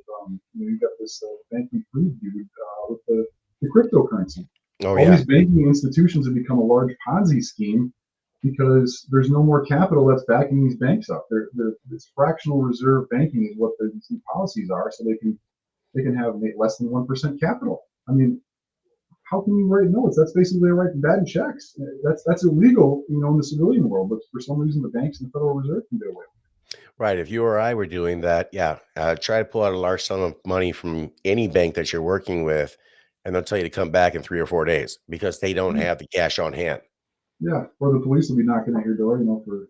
you got this banking freeze with the cryptocurrency. Oh, All yeah. these banking institutions have become a large Ponzi scheme because there's no more capital that's backing these banks up. This fractional reserve banking is what these policies are, so they can have less than 1% capital. I mean, how can you write notes? That's basically writing bad checks. That's illegal, in the civilian world, but for some reason the banks and the Federal Reserve can get away. Right. If you or I were doing that, yeah, try to pull out a large sum of money from any bank that you're working with, and they'll tell you to come back in 3 or 4 days because they don't have the cash on hand. Yeah, or the police will be knocking at your door, for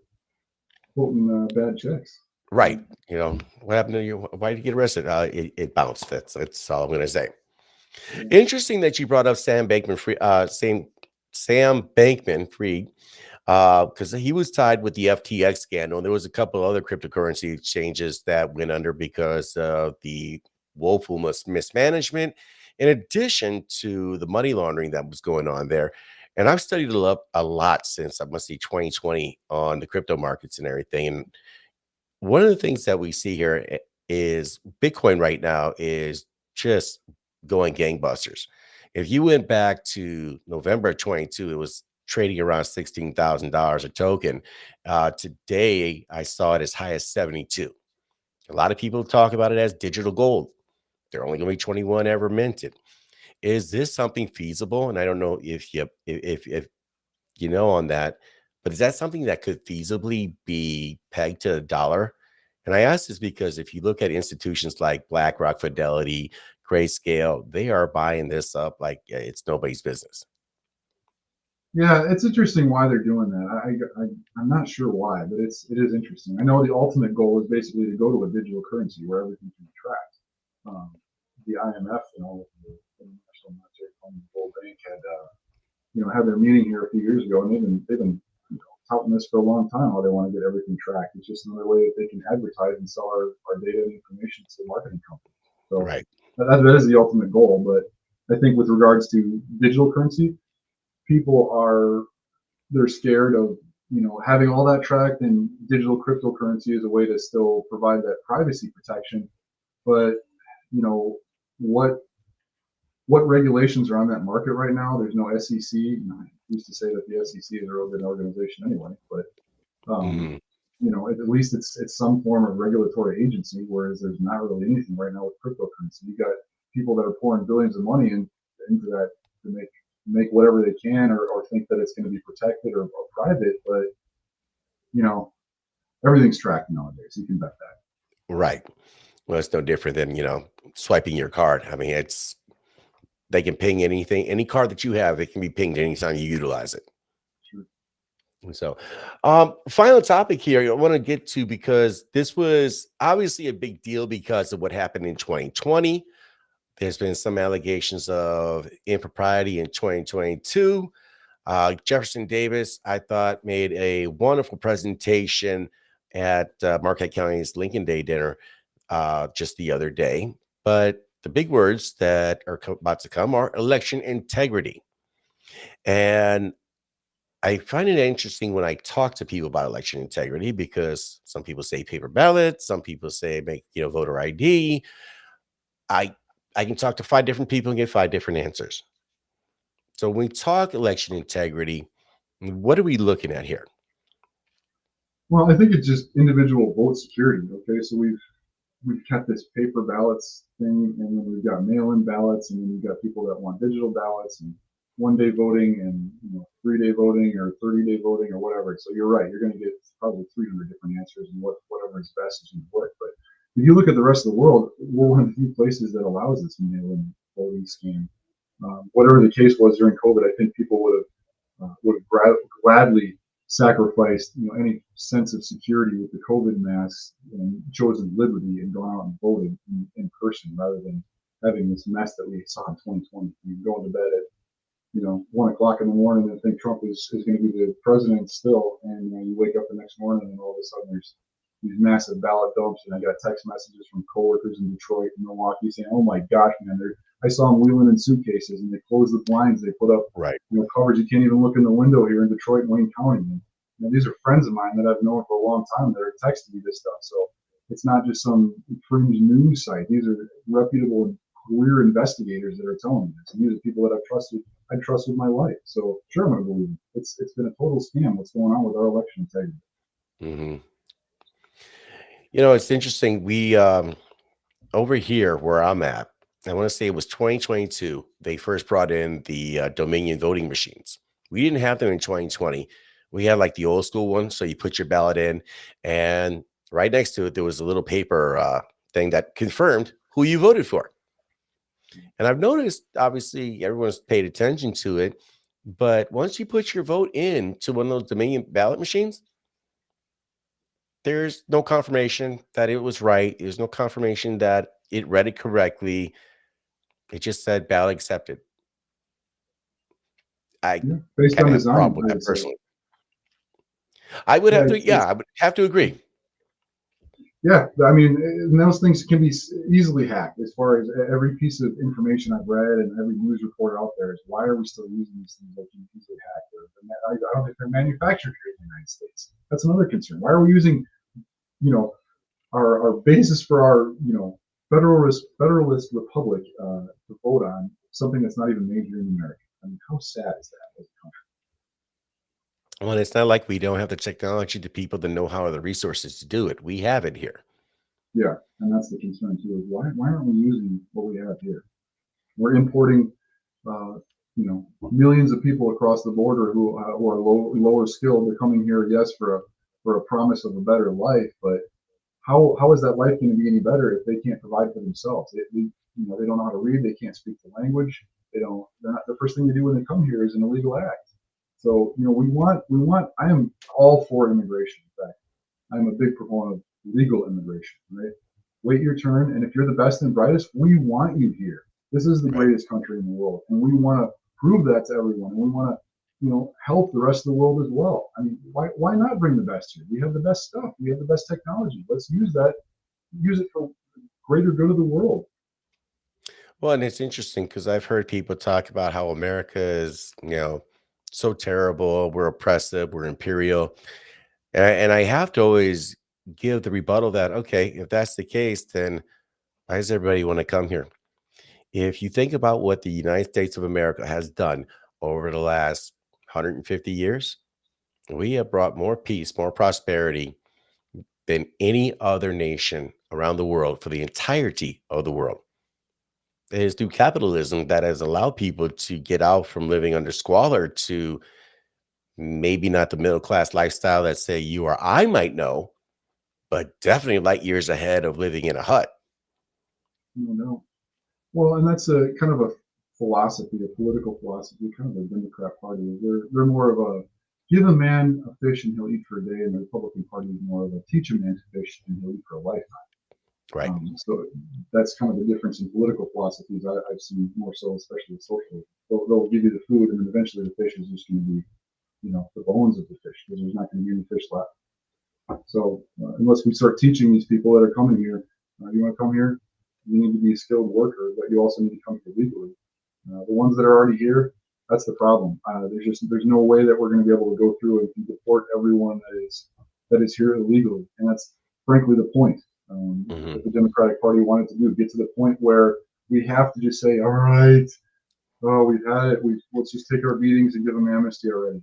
quoting bad checks. Right. What happened to you? Why did you get arrested? It bounced. That's all I'm going to say. Yeah. Interesting that you brought up Sam Bankman-Fried, because he was tied with the FTX scandal. And there was a couple other cryptocurrency exchanges that went under because of the woeful mismanagement, in addition to the money laundering that was going on there. And I've studied a lot since, I must say, 2020 on the crypto markets and everything. And one of the things that we see here is Bitcoin right now is just going gangbusters. If you went back to November 22, it was trading around $16,000 a token. Today, I saw it as high as 72. A lot of people talk about it as digital gold. They're only going to be 21 ever minted. Is this something feasible? And I don't know if on that, but is that something that could feasibly be pegged to a dollar? And I ask this because if you look at institutions like BlackRock, Fidelity, Grayscale, they are buying this up like it's nobody's business. Yeah, it's interesting why they're doing that. I'm not sure why, but it is interesting. I know the ultimate goal is basically to go to a digital currency where everything can be tracked. The IMF, the International Monetary Fund, the World Bank had their meeting here a few years ago, and they've been touting this for a long time, how they want to get everything tracked. It's just another way that they can advertise and sell our data and information to marketing companies. So Right. that is the ultimate goal. But I think with regards to digital currency, they're scared of having all that tracked, and digital cryptocurrency is a way to still provide that privacy protection. But what regulations are on that market right now? There's no SEC. I used to say that the SEC is a real good organization anyway, but Mhm. at least it's some form of regulatory agency, whereas there's not really anything right now with cryptocurrency. You got people that are pouring billions of money into that to make whatever they can, or think that it's going to be protected or private, but you know everything's tracked nowadays. You can bet that. Right. Well, it's no different than, swiping your card. I mean, they can ping anything, any card that you have, it can be pinged anytime you utilize it. Sure. And so, final topic here I want to get to, because this was obviously a big deal because of what happened in 2020. There's been some allegations of impropriety in 2022. Jefferson Davis, I thought, made a wonderful presentation at Marquette County's Lincoln Day dinner just the other day. But the big words that are about to come are election integrity. And I find it interesting when I talk to people about election integrity, because some people say paper ballot, some people say make voter ID. I I can talk to 5 different people and get 5 different answers. So when we talk election integrity, what are we looking at here? Well, I think it's just individual vote security. Okay, so we've kept this paper ballots thing, and then we've got mail-in ballots, and then we've got people that want digital ballots and 1 day voting, and 3 day voting or 30-day voting or whatever. So you're right, you're going to get probably 300 different answers, and whatever is best is going to work. But if you look at the rest of the world, we're one of the few places that allows this mail-in voting scheme. Whatever the case was during COVID, I think people would have gladly sacrificed any sense of security with the COVID masks and chosen liberty and gone out and voted in person, rather than having this mess that we saw in 2020. You go to bed at 1 o'clock in the morning and think Trump is going to be the president still, and you wake up the next morning and all of a sudden there's these massive ballot dumps. And I got text messages from coworkers in Detroit and Milwaukee saying, "Oh my gosh, man! I saw them wheeling in suitcases, and they closed the blinds. They put up Right. covers. You can't even look in the window here in Detroit and Wayne County." And these are friends of mine that I've known for a long time that are texting me this stuff. So it's not just some fringe news site. These are reputable career investigators that are telling me this. And these are people that I trust with my life. So sure, I'm going to believe it. It's been a total scam what's going on with our election integrity. hmm It's interesting. We over here where I'm at, I want to say it was 2022. They first brought in the Dominion voting machines. We didn't have them in 2020. We had like the old school one. So you put your ballot in, and right next to it, there was a little paper thing that confirmed who you voted for. And I've noticed, obviously, everyone's paid attention to it. But once you put your vote in to one of those Dominion ballot machines, there's no confirmation that it was right. There's no confirmation that it read it correctly. It just said ballot accepted. I Yeah, based kind on of have a design, problem with I that would say. personally. I would Yeah, have to, yeah, I would have to agree. yeah. I mean, and those things can be easily hacked. As far as every piece of information I've read and every news report out there is, why are we still using these things that can be easily hacked? I don't think they're manufactured here in the United States. That's another concern. Why are we using, you know, our basis for our, federalist republic to vote on something that's not even made here in America? I mean, how sad is that as a country? Well, it's not like we don't have the technology, the people, the know-how, or the resources to do it. We have it here. Yeah, and that's the concern too. Is why aren't we using what we have here? We're importing, uh, millions of people across the border who are lower skilled. They're coming here, yes, for a promise of a better life, but how is that life going to be any better if they can't provide for themselves? They don't know how to read. They can't speak the language. They don't. They're not. The first thing they do when they come here is an illegal act. So we want. I am all for immigration. In fact, I'm a big proponent of legal immigration. Right. Wait your turn, and if you're the best and brightest, we want you here. This is the Right. greatest country in the world, and we want to prove that to everyone. And we want to, help the rest of the world as well. I mean, why not bring the best here? We have the best stuff. We have the best technology. Let's use that. Use it for greater good of the world. Well, and it's interesting because I've heard people talk about how America is, so terrible. We're oppressive. We're imperial. And I have to always give the rebuttal that, okay, if that's the case, then why does everybody want to come here? If you think about what the United States of America has done over the last 150 years, we have brought more peace, more prosperity. than any other nation around the world for the entirety of the world. It is through capitalism that has allowed people to get out from living under squalor to maybe not the middle class lifestyle that say you or I might know, but definitely light years ahead of living in a hut. I don't know. Well, and that's a kind of a philosophy, a political philosophy, kind of a Democrat Party. They're more of a give a man a fish and he'll eat for a day, and the Republican Party is more of a teach a man to fish and he'll eat for a lifetime. Right. So that's kind of the difference in political philosophies I've seen more so, especially with socialism. They'll give you the food, and then eventually the fish is just going to be, the bones of the fish, because there's not going to be any fish left. So unless we start teaching these people that are coming here, you want to come here, you need to be a skilled worker, but you also need to come here legally. The ones that are already here, that's the problem. There's no way that we're going to be able to go through and deport everyone that is here illegally, and that's frankly the point that the Democratic Party wanted to do. Get to the point where we have to just say, all right, oh, we've had it. Let's just take our beatings and give them amnesty already.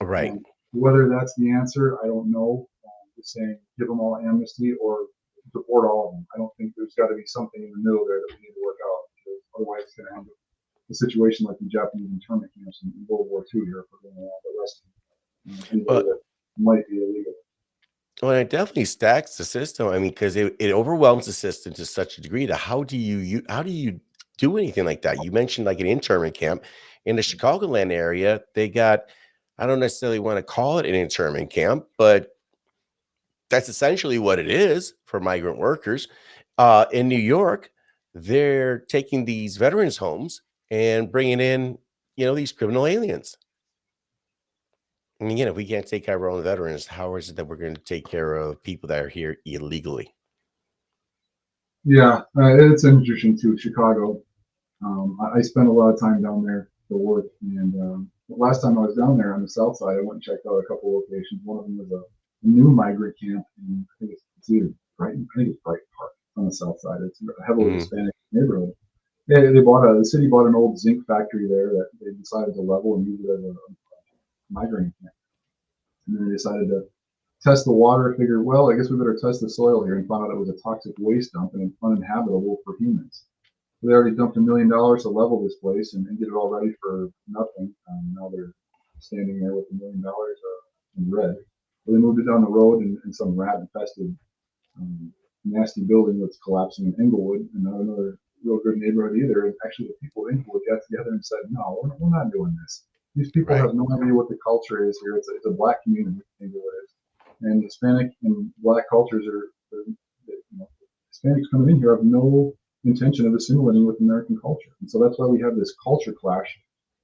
Right. Whether that's the answer, I don't know. Just saying, give them all amnesty or deport all of them. I don't think there's got to be something in the middle there that we need to work out, because otherwise it's going to end up a situation like the Japanese internment camps in World War II here, if we're going to arrest anybody that might be illegal. Well, it definitely stacks the system. I mean, because it overwhelms the system to such a degree that how do you do anything like that? You mentioned like an internment camp in the Chicagoland area. They got, I don't necessarily want to call it an internment camp, but that's essentially what it is for migrant workers. In New York, they're taking these veterans homes and bringing in, these criminal aliens. I mean, again, if we can't take care of our own veterans, how is it that we're going to take care of people that are here illegally? Yeah, it's interesting too. Chicago. I spent a lot of time down there for work, and last time I was down there on the south side, I went and checked out a couple locations. One of them was a new migrant camp, and I think it's either Brighton. I think it's Brighton Park on the south side. It's a heavily Hispanic neighborhood. Yeah, the city bought an old zinc factory there that they decided to level and use it as a migrant camp. And then they decided to test the water, figured, well, I guess we better test the soil here, and found out it was a toxic waste dump and uninhabitable for humans. So they already dumped $1 million to level this place and get it all ready for nothing. Now they're standing there with $1 million in red. So they moved it down the road, and some rat infested nasty building that's collapsing in Inglewood, and not another real good neighborhood either. And actually, the people of Inglewood got together and said, no, we're not doing this. These people have no idea what the culture is here. It's a black community, Inglewood is. And Hispanic and black cultures Hispanics coming in here have no intention of assimilating with American culture. And so that's why we have this culture clash,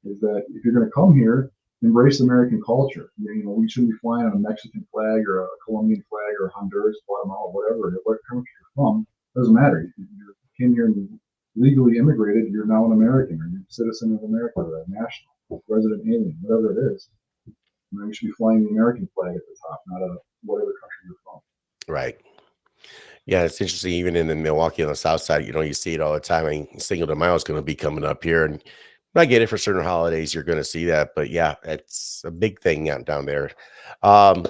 is that if you're going to come here, embrace American culture. We shouldn't be flying on a Mexican flag or a Colombian flag or Honduras, Guatemala, whatever country you're from. Doesn't matter. If you came here and legally immigrated, you're now an American, or you're a citizen of America, or a national, resident alien, whatever it is. And we should be flying the American flag at the top, not whatever country you're from. Right. Yeah, it's interesting. Even in the Milwaukee on the south side, you see it all the time. I mean, Cinco de Mayo is going to be coming up here, and I get it for certain holidays. You're going to see that, but yeah, it's a big thing down there. Um,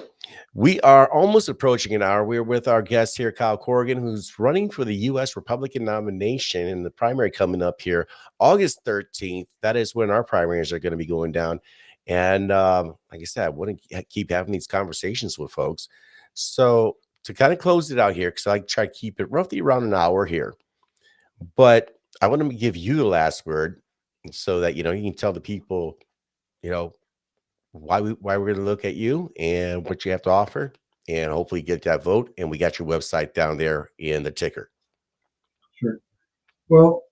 we are almost approaching an hour. We're with our guest here, Kyle Corrigan, who's running for the U.S. Republican nomination in the primary coming up here, August 13th. That is when our primaries are going to be going down. And like I said, I want to keep having these conversations with folks. So to kind of close it out here, because I try to keep it roughly around an hour here, but I want to give you the last word so that, you can tell the people, you know, why we're going to look at you and what you have to offer, and hopefully get that vote. And we got your website down there in the ticker. Sure. Well,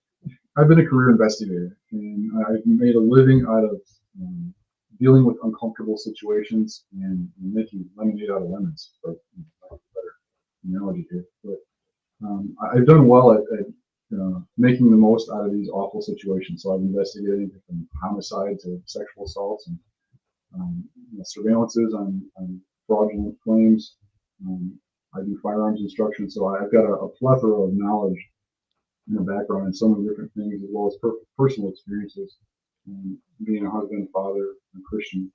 I've been a career investigator, and I've made a living out of dealing with uncomfortable situations and making lemonade out of lemons, for a better analogy here. But I've done well at making the most out of these awful situations. So I've investigated from homicide to sexual assaults and surveillances on fraudulent claims. I do firearms instruction, so I've got a plethora of knowledge and a background in so many different things, as well as personal experiences. Being a husband, father, a Christian,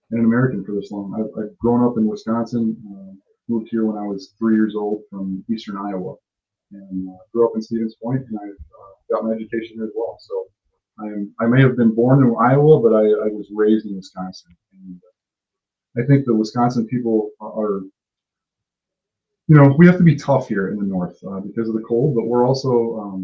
and an American for this long. I've grown up in Wisconsin, moved here when I was 3 years old from Eastern Iowa, and grew up in Stevens Point, and I got my education here as well. So I may have been born in Iowa, but I was raised in Wisconsin, and I think the Wisconsin people are, we have to be tough here in the north because of the cold, but we're also,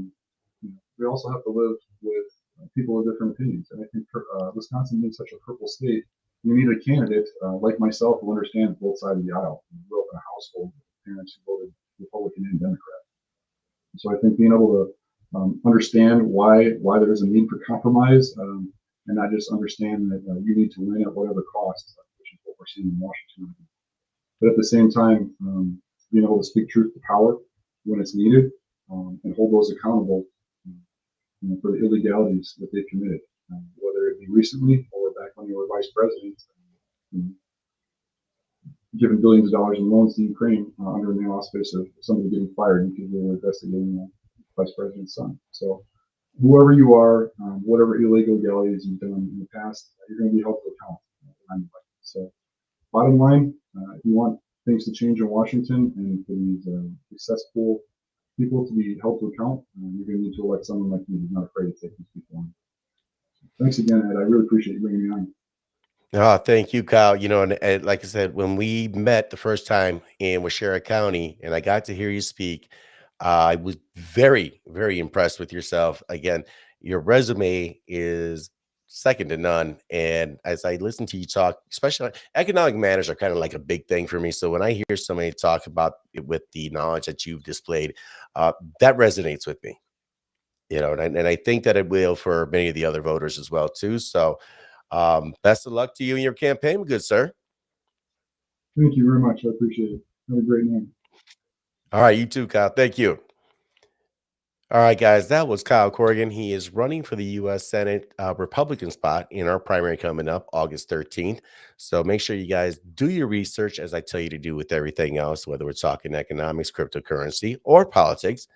we also have to live with people with different opinions. And I think Wisconsin being such a purple state, you need a candidate like myself who understands both sides of the aisle. I grew up in a household with parents who voted Republican and Democrat. So I think being able to understand why there is a need for compromise, and not just understand that you need to win at whatever cost, which is what we're seeing in Washington. But at the same time, being able to speak truth to power when it's needed, and hold those accountable for the illegalities that they committed, whether it be recently or back when they were vice president, giving billions of dollars in loans to Ukraine under the auspice of somebody getting fired because they were investigating the vice president's son. So whoever you are, whatever illegalities you've done in the past, you're going to be held to account. So bottom line, if you want things to change in Washington and for these successful people to be held to account, you're going to need to elect someone like me who's not afraid to take these people on. Thanks again, Ed. I really appreciate you bringing me on. Oh, thank you, Kyle. And like I said, when we met the first time in Washera County, and I got to hear you speak, I was very, very impressed with yourself. Again, your resume is second to none. And as I listen to you talk, especially economic matters are kind of like a big thing for me. So when I hear somebody talk about it with the knowledge that you've displayed, that resonates with me. And I think that it will for many of the other voters as well too. So best of luck to you in your campaign, good sir. Thank you very much. I appreciate it. Have a great night. All right, you too, Kyle. Thank you. All right, guys, that was Kyle Corrigan. He is running for the U.S. Senate Republican spot in our primary coming up August 13th. So make sure you guys do your research, as I tell you to do with everything else, whether we're talking economics, cryptocurrency, or politics.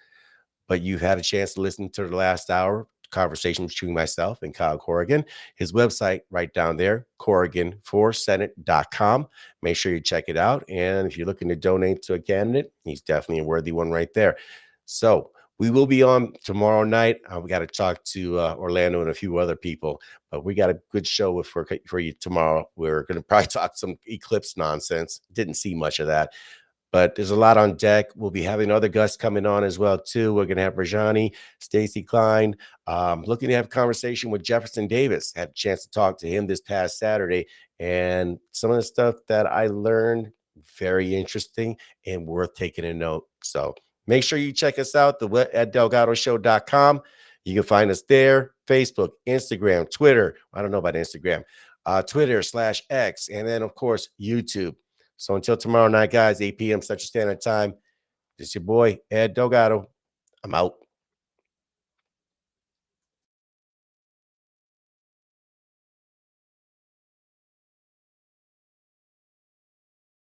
But you've had a chance to listen to the last hour conversation between myself and Kyle Corrigan. His website right down there, Corrigan4Senate.com. Make sure you check it out. And if you're looking to donate to a candidate, he's definitely a worthy one right there. So we will be on tomorrow night. We got to talk to Orlando and a few other people, but we got a good show for you tomorrow. We're going to probably talk some eclipse nonsense. Didn't see much of that, but there's a lot on deck. We'll be having other guests coming on as well, too. We're going to have Rajani, Stacey Klein, looking to have a conversation with Jefferson Davis. Had a chance to talk to him this past Saturday, and some of the stuff that I learned, very interesting and worth taking a note. So make sure you check us out, at DelgadoShow.com. You can find us there, Facebook, Instagram, Twitter. I don't know about Instagram, Twitter/X, and then, of course, YouTube. So until tomorrow night, guys, 8 p.m. Central Standard Time, this is your boy, Ed Delgado. I'm out.